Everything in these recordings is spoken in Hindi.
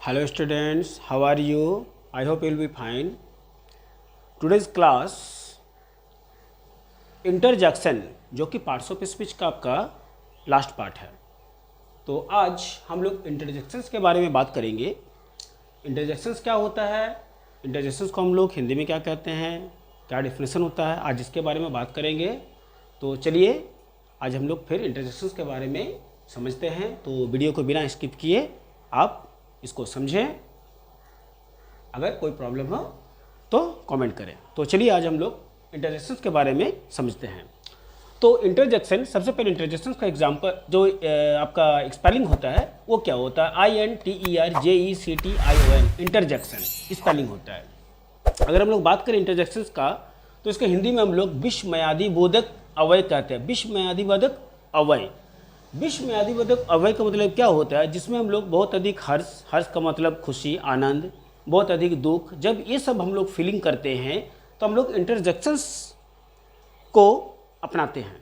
Hello students, how are you? I hope you will be fine. Today's class interjection जो कि पार्ट्स ऑफ स्पीच का आपका लास्ट पार्ट है। तो आज हम लोग इंटरजेक्शंस के बारे में बात करेंगे। इंटरजेक्शंस क्या होता है, इंटरजेक्शंस को हम लोग हिंदी में क्या कहते हैं, क्या डेफिनेशन होता है, आज इसके बारे में बात करेंगे। तो चलिए आज हम लोग फिर इंटरजेक्शंस के बारे में समझते हैं। तो वीडियो को बिना स्किप किए आप इसको समझें, अगर कोई प्रॉब्लम हो तो कमेंट करें। तो चलिए आज हम लोग इंटरजेक्शंस के बारे में समझते हैं। तो इंटरजेक्शन, सबसे पहले इंटरजेक्शंस का एग्जांपल जो आपका स्पेलिंग होता है वो क्या होता है, INTERJECTION, इंटरजेक्शन स्पेलिंग होता है। अगर हम लोग बात करें इंटरजेक्शंस का तो इसके हिंदी में हम लोग विषमयादि बोधक अवयव कहते हैं। विषमयादि बोधक अवयव, विषमयादि बोधक अवयव का मतलब क्या होता है, जिसमें हम लोग बहुत अधिक हर्ष, हर्ष का मतलब खुशी, आनंद, बहुत अधिक दुख, जब ये सब हम लोग फीलिंग करते हैं तो हम लोग इंटरजेक्शंस को अपनाते हैं।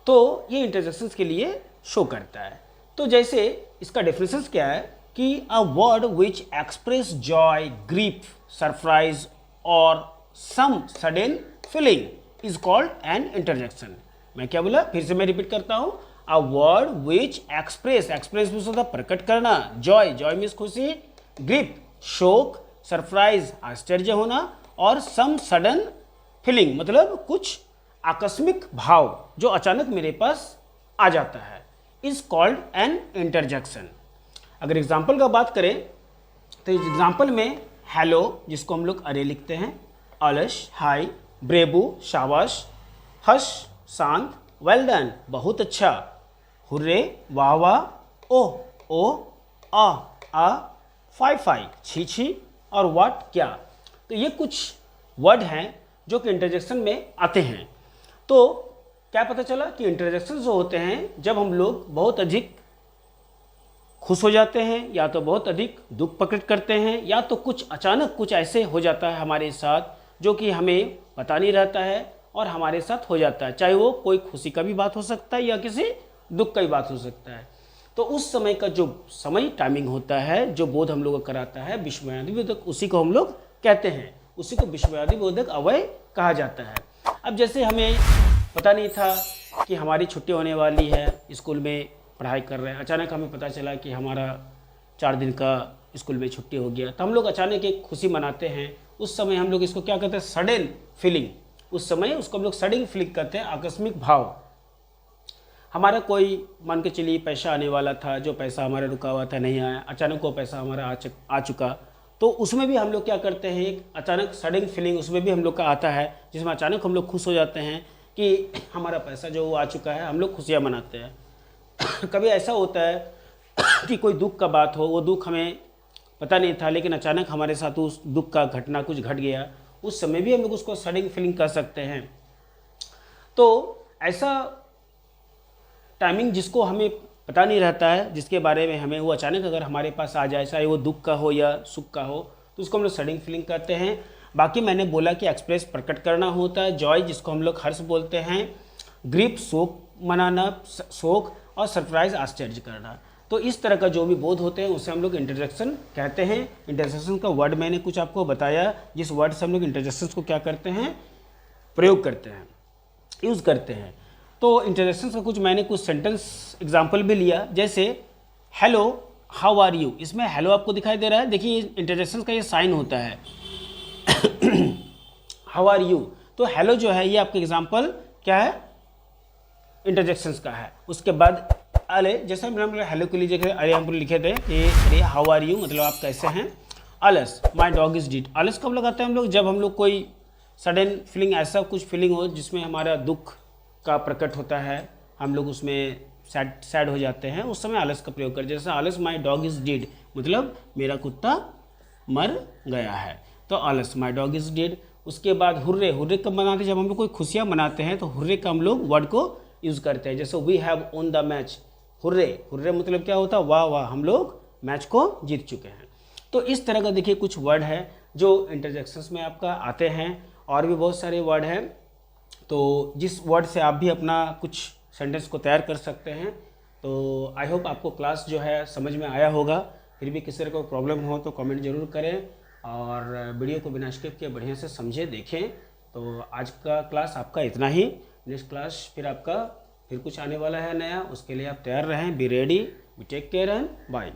तो ये इंटरजेक्शंस के लिए शो करता है। तो जैसे इसका डेफिनेशन क्या है कि a word which express joy, grief, surprise और some sudden feeling is called an interjection. मैं क्या बोला, फिर से मैं रिपीट करता हूं। A word which express, express means होता प्रकट करना, जॉय, जॉय मीन्स खुशी, ग्रीफ शोक, सरप्राइज आश्चर्य होना, और सम सडन फीलिंग मतलब कुछ आकस्मिक भाव जो अचानक मेरे पास आ जाता है, इज कॉल्ड एन इंटरजेक्शन। अगर एग्जाम्पल का बात करें तो इस एग्जाम्पल में हेलो, जिसको हम लोग अरे लिखते हैं, अलश, हाय, ब्रेबू, शाबाश, हश, शांत, वेल डन, बहुत अच्छा, हुर्रे, वाह वाह, ओह ओ, आ, फाई फाई, छी छी, और वाट, क्या। तो ये कुछ वर्ड हैं जो कि इंटरजेक्शन में आते हैं। तो क्या पता चला कि इंटरजेक्शन जो होते हैं जब हम लोग बहुत अधिक खुश हो जाते हैं, या तो बहुत अधिक दुख प्रकट करते हैं, या तो कुछ अचानक कुछ ऐसे हो जाता है हमारे साथ जो कि हमें पता नहीं रहता है और हमारे साथ हो जाता है, चाहे वो कोई खुशी का भी बात हो सकता है या किसी दुख का भी बात हो सकता है। तो उस समय का जो समय टाइमिंग होता है, जो बोध हम लोग को कराता है विषमयादि बोधक, उसी को हम लोग कहते हैं, उसी को विषमयादि बोधक अवयव कहा जाता है। अब जैसे हमें पता नहीं था कि हमारी छुट्टी होने वाली है, स्कूल में पढ़ाई कर रहे हैं, अचानक हमें पता चला कि हमारा 4 दिन का स्कूल में छुट्टी हो गया, तो हम लोग अचानक एक खुशी मनाते हैं। उस समय हम लोग इसको क्या कहते हैं, सडन फीलिंग। उस समय उसको हम लोग सडन फीलिंग कहते हैं, आकस्मिक भाव। हमारा कोई मान के चलिए पैसा आने वाला था, जो पैसा हमारा रुका हुआ था नहीं आया, अचानक वो पैसा हमारा आ चुका, तो उसमें भी हम लोग क्या करते हैं, एक अचानक सडन फीलिंग उसमें भी हम लोग का आता है, जिसमें अचानक हम लोग खुश हो जाते हैं कि हमारा पैसा जो वो आ चुका है, हम लोग खुशियाँ मनाते हैं। कभी ऐसा होता है कि कोई दुख का बात हो, वो दुख हमें पता नहीं था, लेकिन अचानक हमारे साथ उस दुख का घटना कुछ घट गया, उस समय भी हम लोग उसको सडन फीलिंग कर सकते हैं। तो ऐसा टाइमिंग जिसको हमें पता नहीं रहता है, जिसके बारे में हमें वो अचानक अगर हमारे पास आ जाए, चाहे वो दुख का हो या सुख का हो, तो उसको हम लोग सडन फीलिंग कहते हैं। बाकी मैंने बोला कि एक्सप्रेस प्रकट करना होता है, जॉय जिसको हम लोग हर्ष बोलते हैं, ग्रीफ शोक मनाना, शोक, और सरप्राइज आश्चर्य करना। तो इस तरह का जो भी बोध होते हैं उसे हम लोग इंटरजेक्शन कहते हैं। इंटरजेक्शन का वर्ड मैंने कुछ आपको बताया, जिस वर्ड से हम लोग इंटरजेक्शन को क्या करते हैं, प्रयोग करते हैं, यूज़ करते हैं। तो इंटरजेक्शंस का मैंने कुछ सेंटेंस एग्जांपल भी लिया, जैसे हेलो, हाउ आर यू। इसमें हेलो आपको दिखाई दे रहा है, देखिए इंटरजेक्शंस का ये साइन होता है हाउ आर यू। तो हेलो जो है ये आपका एग्जांपल क्या है, इंटरजेक्शंस का है। उसके बाद अरे, जैसे हम हेलो के लिए अरे हम लिखे थे कि अरे हाउ आर यू मतलब आप कैसे हैं। अलस, माई डॉग इज डिड। अलस कब लगाते हैं हम लोग, जब हम लोग कोई सडन फीलिंग, ऐसा कुछ फीलिंग हो जिसमें हमारा दुख का प्रकट होता है, हम लोग उसमें सैड हो जाते हैं, उस समय आलस का प्रयोग कर। जैसे आलस, माई डॉग इज डेड मतलब मेरा कुत्ता मर गया है, तो आलस, माई डॉग इज डेड। उसके बाद हुर्रे, हुर्रे कब मनाते हैं, जब हम लोग कोई खुशियाँ मनाते हैं तो हुर्रे का हम लोग वर्ड को यूज़ करते हैं। जैसे we have won the match, hurray, hurray मतलब क्या होता है, वाह वाह, हम लोग मैच को जीत चुके हैं। तो इस तरह का देखिए कुछ वर्ड है जो इंटरजेक्शंस में आपका आते हैं, और भी बहुत सारे वर्ड हैं। तो जिस वर्ड से आप भी अपना कुछ सेंटेंस को तैयार कर सकते हैं। तो आई होप आपको क्लास जो है समझ में आया होगा। फिर भी किसी तरह का प्रॉब्लम हो तो कमेंट जरूर करें, और वीडियो को बिना स्किप किए बढ़िया से समझें, देखें। तो आज का क्लास आपका इतना ही। नेक्स्ट क्लास फिर आपका फिर कुछ आने वाला है नया, उसके लिए आप तैयार रहें। Be ready, we take care and bye.